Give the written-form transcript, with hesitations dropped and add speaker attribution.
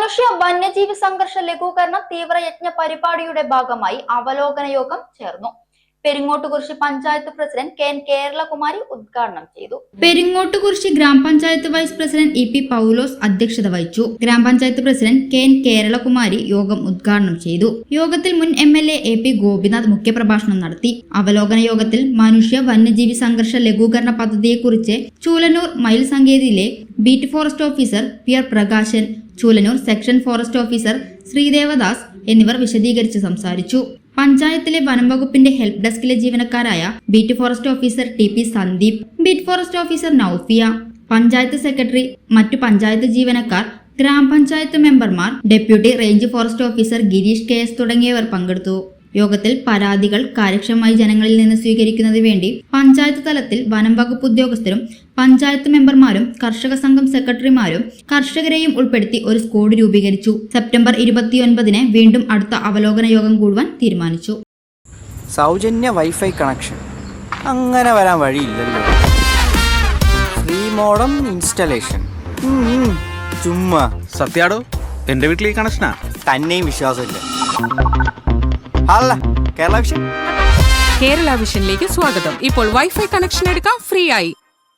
Speaker 1: മനുഷ്യ വന്യജീവി സംഘർഷ ലഘൂകരണ തീവ്രയജ്ഞ പരിപാടിയുടെ ഭാഗമായി അവലോകന യോഗം ചേർന്നു. Peringottukurissi panchayat president K. കേരളകുമാരി ഉദ്ഘാടനം ചെയ്തു. പെരിങ്ങോട്ടുകുറിശി ഗ്രാമപഞ്ചായത്ത് vice president E. P. Paulose അധ്യക്ഷത വഹിച്ചു. ഗ്രാമപഞ്ചായത്ത് പ്രസിഡന്റ് കെ. കേരളകുമാരി യോഗം ഉദ്ഘാടനം ചെയ്തു. യോഗത്തിൽ മുൻ MLA എ. പി. ഗോപിനാഥ് മുഖ്യപ്രഭാഷണം നടത്തി. അവലോകന യോഗത്തിൽ മനുഷ്യ വന്യജീവി സംഘർഷ ലഘൂകരണ പദ്ധതിയെക്കുറിച്ച് ചൂലന്നൂർ മയിൽ സങ്കേതിയിലെ beat forest officer P. R. Prakashan, Chulannur section forest officer Sreedevadas എന്നിവർ വിശദീകരിച്ച് സംസാരിച്ചു. പഞ്ചായത്തിലെ വനം വകുപ്പിന്റെ ഹെൽപ്പ് ഡെസ്കിലെ ജീവനക്കാരായ beat forest officer T. P. Sandeep, beat forest officer Noufiya, panchayat secretary, മറ്റു പഞ്ചായത്ത് ജീവനക്കാർ, ഗ്രാമപഞ്ചായത്ത് മെമ്പർമാർ, deputy range forest officer Gireesh KS തുടങ്ങിയവർ പങ്കെടുത്തു. യോഗത്തിൽ പരാതികൾ കാര്യക്ഷമമായി ജനങ്ങളിൽ നിന്ന് സ്വീകരിക്കുന്നതിന് വേണ്ടി പഞ്ചായത്ത് തലത്തിൽ വനം വകുപ്പ് ഉദ്യോഗസ്ഥരും പഞ്ചായത്ത് മെമ്പർമാരും കർഷക സംഘം സെക്രട്ടറിമാരും കർഷകരെയും ഉൾപ്പെടുത്തി ഒരു സ്ക്വാഡ് രൂപീകരിച്ചു. സെപ്റ്റംബർ 29 വീണ്ടും അടുത്ത അവലോകന യോഗം കൂടുവാൻ തീരുമാനിച്ചു.
Speaker 2: സൗജന്യ വൈഫൈ കണക്ഷൻ അങ്ങനെ വരാൻ വഴിയില്ലല്ലോ. ഫ്രീ മോഡം ഇൻസ്റ്റലേഷൻ ചുമ്മാ.
Speaker 3: സത്യാടോ, എന്റെ വീട്ടിൽ ഈ കണക്ഷനാ.
Speaker 2: തന്നെയും വിശ്വാസമില്ല. അല്ല, കേരള വിഷൻ.
Speaker 4: കേരള വിഷനിലേക്ക് സ്വാഗതം. ഇപ്പോൾ വൈഫൈ കണക്ഷൻ എടുക്കാം ഫ്രീ ആയി.